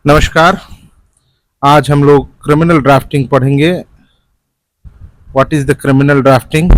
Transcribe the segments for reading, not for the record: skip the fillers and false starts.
नमस्कार। आज हम लोग क्रिमिनल ड्राफ्टिंग पढ़ेंगे। What is the criminal drafting,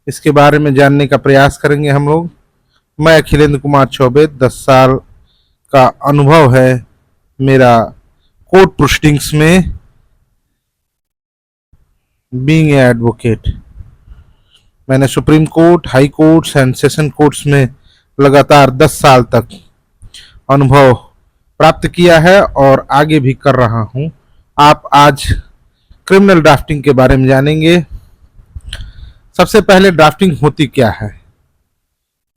इसके बारे में जानने का प्रयास करेंगे हम लोग। मैं अखिलेंद्र कुमार चौबे, 10 साल का अनुभव है मेरा कोर्ट प्रोसीडिंग्स में, बीइंग ए एडवोकेट। मैंने supreme court, high courts and session courts में लगातार 10 साल तक अनुभव प्राप्त किया है और आगे भी कर रहा हूं। आप आज क्रिमिनल ड्राफ्टिंग के बारे में जानेंगे। सबसे पहले ड्राफ्टिंग होती क्या है?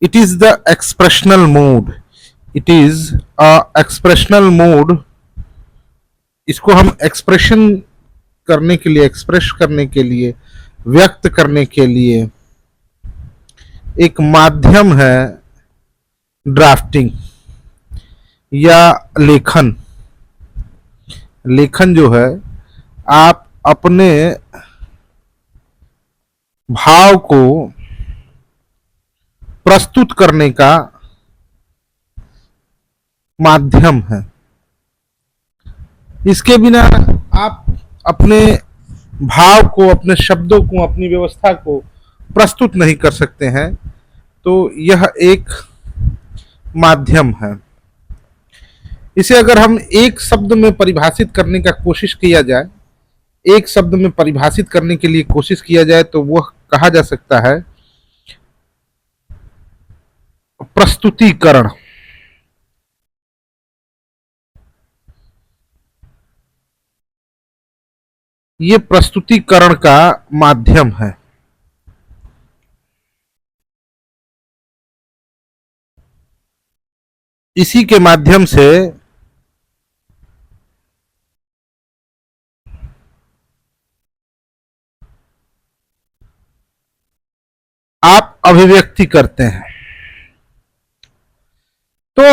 It is the expressional mode. It is a expressional mode. इसको हम एक्सप्रेशन करने के लिए, एक्सप्रेस करने के लिए, व्यक्त करने के लिए एक माध्यम है ड्राफ्टिंग या लेखन। लेखन जो है, आप अपने भाव को प्रस्तुत करने का माध्यम है। इसके बिना आप अपने भाव को, अपने शब्दों को, अपनी व्यवस्था को प्रस्तुत नहीं कर सकते हैं। तो यह एक माध्यम है। इसे अगर हम एक शब्द में परिभाषित करने का कोशिश किया जाए, एक शब्द में परिभाषित करने के लिए कोशिश किया जाए, तो वह कहा जा सकता है प्रस्तुतिकरण। ये प्रस्तुतिकरण का माध्यम है। इसी के माध्यम से आप अभिव्यक्ति करते हैं। तो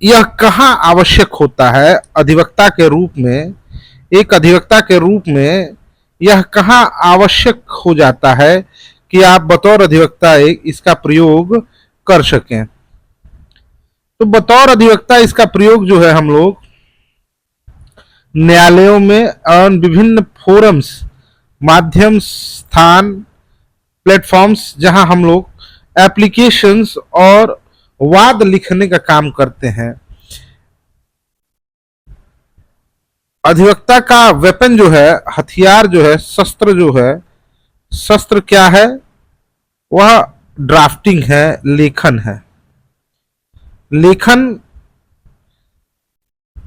यह कहाँ आवश्यक होता है अधिवक्ता के रूप में? एक अधिवक्ता के रूप में यह कहाँ आवश्यक हो जाता है कि आप बतौर अधिवक्ता इसका प्रयोग कर सकें? तो बतौर अधिवक्ता इसका प्रयोग जो है, हम लोग न्यायालयों में और विभिन्न फोरम्स, माध्यम, स्थान, प्लेटफॉर्म्स, जहां हम लोग एप्लीकेशंस और वाद लिखने का काम करते हैं। अधिवक्ता का वेपन जो है, हथियार जो है, शस्त्र जो है, शस्त्र क्या है? वह ड्राफ्टिंग है, लेखन है। लेखन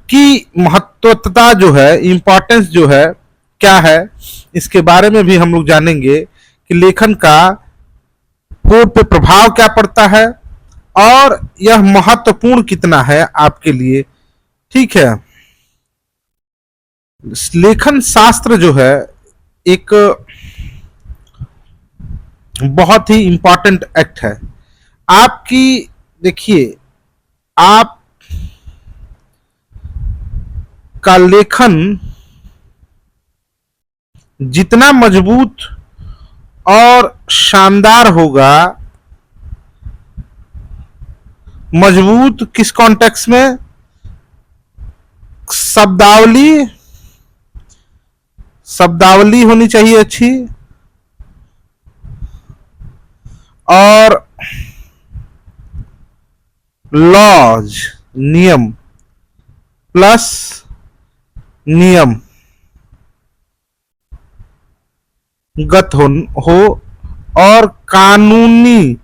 की महत्वता जो है, इंपॉर्टेंस जो है, क्या है, इसके बारे में भी हम लोग जानेंगे कि लेखन का कोर्ट पे प्रभाव क्या पड़ता है और यह महत्वपूर्ण कितना है आपके लिए। ठीक है। लेखन शास्त्र जो है एक बहुत ही इंपॉर्टेंट एक्ट है आपकी। देखिए, आप का लेखन जितना मजबूत और शानदार होगा, मजबूत किस कॉन्टेक्स्ट में? शब्दावली, शब्दावली होनी चाहिए अच्छी, और लॉज, नियम प्लस नियम गत हो और कानूनी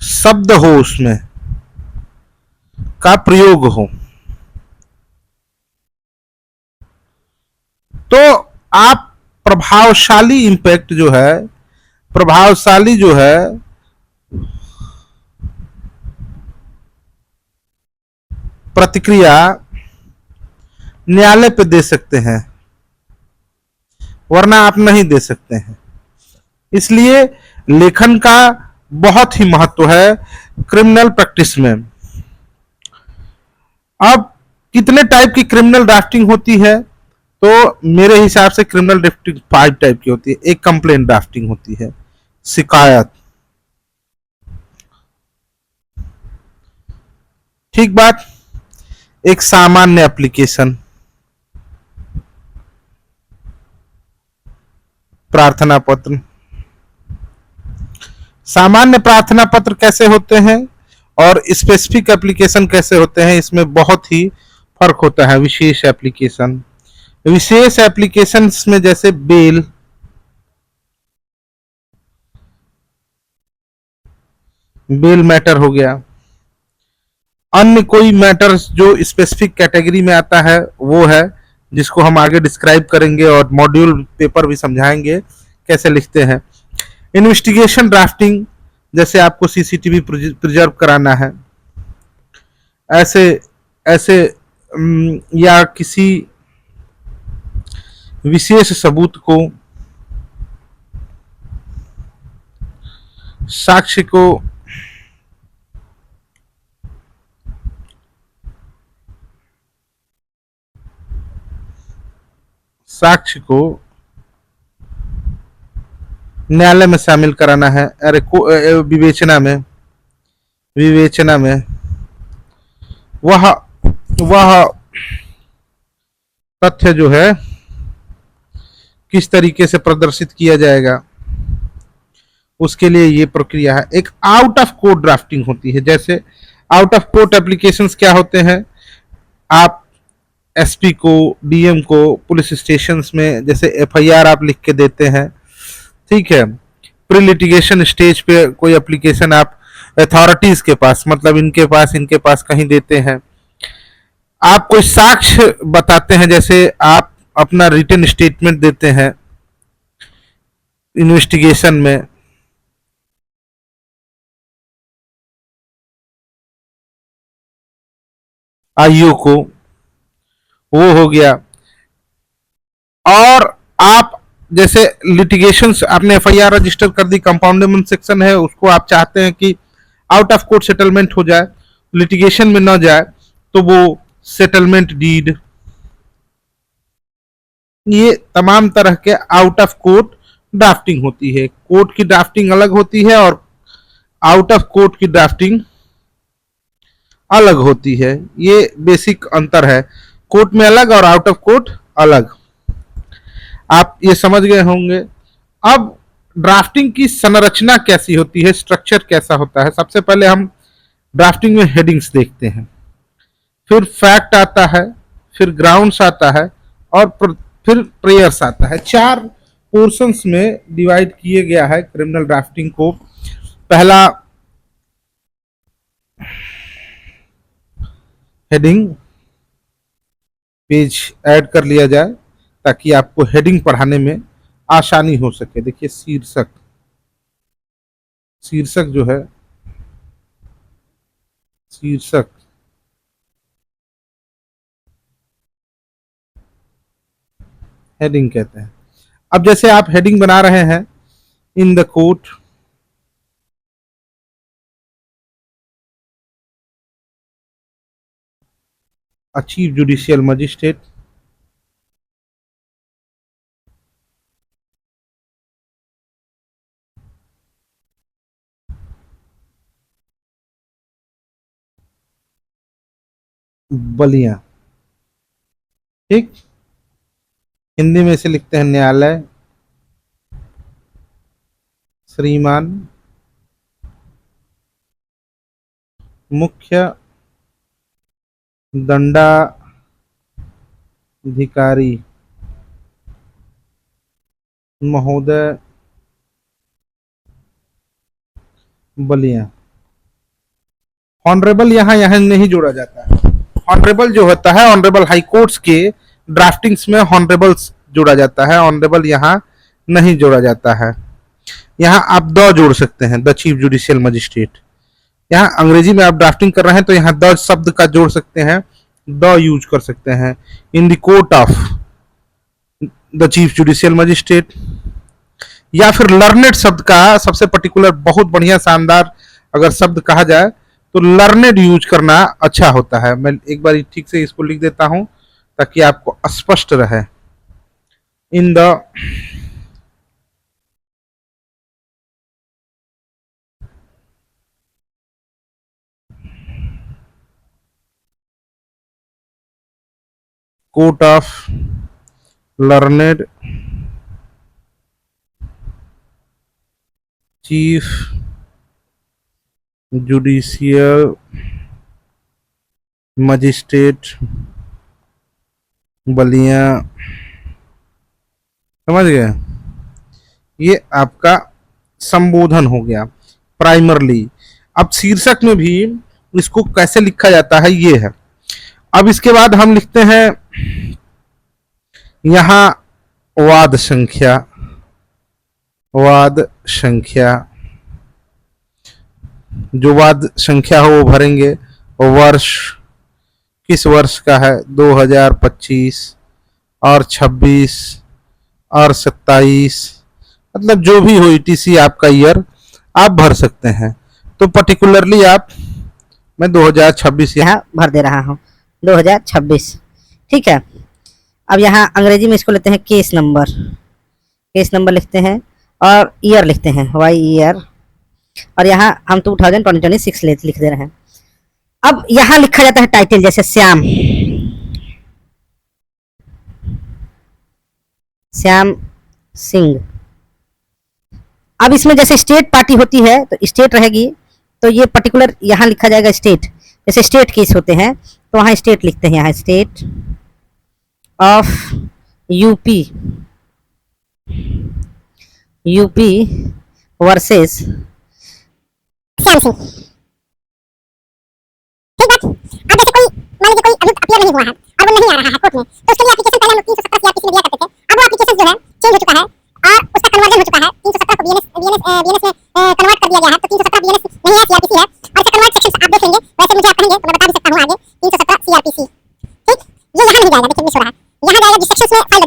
शब्द हो, उसमें का प्रयोग हो। तो आप प्रभावशाली इंपैक्ट जो है, प्रभावशाली जो है, प्रतिक्रिया न्यायालय पे दे सकते हैं, वरना आप नहीं दे सकते हैं। इसलिए लेखन का बहुत ही महत्व है क्रिमिनल प्रैक्टिस में। अब कितने टाइप की क्रिमिनल ड्राफ्टिंग होती है? तो मेरे हिसाब से क्रिमिनल ड्राफ्टिंग 5 टाइप की होती है। एक कंप्लेंट ड्राफ्टिंग होती है, शिकायत। ठीक बात। एक सामान्य एप्लीकेशन, प्रार्थना पत्र। सामान्य प्रार्थना पत्र कैसे होते हैं और स्पेसिफिक एप्लीकेशन कैसे होते हैं, इसमें बहुत ही फर्क होता है। विशेष एप्लीकेशन, विशेष एप्लीकेशंस में जैसे बेल, बेल मैटर हो गया। अन्य कोई मैटर्स जो स्पेसिफिक कैटेगरी में आता है वो है, जिसको हम आगे डिस्क्राइब करेंगे और मॉड्यूल पेपर भी समझाएंगे कैसे लिखते हैं। इन्वेस्टिगेशन ड्राफ्टिंग, जैसे आपको सीसीटीवी प्रिजर्व कराना है, ऐसे ऐसे या किसी विशेष सबूत को, साक्ष्य को, साक्ष्य को न्यायालय में शामिल कराना है। अरे विवेचना में, विवेचना में वह वह तथ्य जो है किस तरीके से प्रदर्शित किया जाएगा, उसके लिए ये प्रक्रिया है। एक आउट ऑफ कोर्ट ड्राफ्टिंग होती है। जैसे आउट ऑफ कोर्ट एप्लीकेशंस क्या होते हैं, आप एसपी को, डीएम को, पुलिस स्टेशन में जैसे एफआईआर आप लिख के देते हैं, ठीक है। प्री लिटिगेशन स्टेज पे कोई एप्लीकेशन आप अथॉरिटीज के पास, मतलब इनके पास कहीं देते हैं। आप कोई साक्ष्य बताते हैं, जैसे आप अपना रिटन स्टेटमेंट देते हैं इन्वेस्टिगेशन में, आईओ को, वो हो गया। और आप जैसे लिटिगेशन, आपने एफआईआर रजिस्टर कर दी, कंपाउंडेबल सेक्शन है, उसको आप चाहते हैं कि आउट ऑफ कोर्ट सेटलमेंट हो जाए, लिटिगेशन में ना जाए, तो वो सेटलमेंट डीड, ये तमाम तरह के आउट ऑफ कोर्ट ड्राफ्टिंग होती है। कोर्ट की ड्राफ्टिंग अलग होती है और आउट ऑफ कोर्ट की ड्राफ्टिंग अलग होती है। ये बेसिक अंतर है, कोर्ट में अलग और आउट ऑफ कोर्ट अलग। आप ये समझ गए होंगे। अब ड्राफ्टिंग की संरचना कैसी होती है, स्ट्रक्चर कैसा होता है। सबसे पहले हम ड्राफ्टिंग में हेडिंग्स देखते हैं, फिर फैक्ट आता है, फिर ग्राउंड्स आता है और फिर प्रेयर्स आता है। चार पोर्शंस में डिवाइड किए गया है क्रिमिनल ड्राफ्टिंग को। पहला हेडिंग पेज ऐड कर लिया जाए ताकि आपको हेडिंग पढ़ाने में आसानी हो सके। देखिए शीर्षक, शीर्षक जो है, शीर्षक हेडिंग कहते हैं। अब जैसे आप हेडिंग बना रहे हैं, in the court, chief judicial magistrate, Ballia, ठीक। हिंदी में इसे लिखते हैं न्यायालय, श्रीमान मुख्य दंडाधिकारी महोदय बलिया। ऑनरेबल यहाँ यहाँ नहीं जोड़ा जाता है। ऑनरेबल जो होता है, ऑनरेबल हाई कोर्ट्स के ड्राफ्टिंग्स में ऑनरेबल जोड़ा जाता है, ऑनरेबल यहाँ नहीं जोड़ा जाता है। यहाँ आप द जोड़ सकते हैं, द चीफ जुडिशियल मजिस्ट्रेट। यहाँ अंग्रेजी में आप ड्राफ्टिंग कर रहे हैं तो यहाँ द शब्द का जोड़ सकते हैं, द यूज कर सकते हैं। In the court of the chief judicial magistrate, या फिर लर्नेड शब्द का सबसे पर्टिकुलर बहुत बढ़िया शानदार अगर शब्द कहा जाए तो लर्नेड यूज करना अच्छा होता है। मैं एक बार ठीक से इसको लिख देता हूं ताकि आपको स्पष्ट रहे। In the court of learned chief judicial magistrate Ballia. समझ गए? ये आपका संबोधन हो गया प्राइमरली। अब शीर्षक में भी इसको कैसे लिखा जाता है ये है। अब इसके बाद हम लिखते हैं यहां वाद संख्या जो वाद संख्या हो वो भरेंगे। वर्ष किस वर्ष का है, 2025 और 26 और 27, मतलब जो भी हो ईटीसी आपका ईयर आप भर सकते हैं। तो पर्टिकुलरली आप, मैं 2026 यहाँ भर दे रहा हूँ 2026। ठीक है। अब यहाँ अंग्रेजी में इसको लेते हैं केस नंबर लिखते हैं और ईयर लिखते हैं वाई ईयर, और यहाँ हम 2026 लिख दे रहे हैं। अब यहाँ लिखा जाता है टाइटल, जैसे श्याम सिंह। अब इसमें जैसे स्टेट पार्टी होती है तो स्टेट रहेगी, तो ये पर्टिकुलर यहाँ लिखा जाएगा स्टेट। जैसे स्टेट केस होते हैं तो वहाँ स्टेट लिखते हैं, यहाँ state of UP versus Shyam Singh. ठीक बात। अब जैसे कोई मान लीजिए कोई अभियुक्त अपीयर नहीं हुआ है और वो नहीं आ रहा है कोर्ट में, तो उसके लिए एप्लीकेशन पहले हम 317 सीआरपीसी में दिया करते थे। अब वो एप्लीकेशन जो है चेंज हो चुका है और उसका कन्वर्जन हो चुका है, 317 को बीएनएस में कन्वर्ट कर दिया गया है। तो 317 बीएनएस नहीं है, सीआरपीसी है। और इसका कन्वर्ट सेक्शन आप देख लेंगे, वैसे मुझे आप कहेंगे तो मैं बता भी सकता हूँ आगे 317 सीआरपीसी। ठीक, ये यहाँ नहीं जाएगा, देखिए मिस हो रहा है। यहाँ जाएगा जिस सेक्शन में फाइल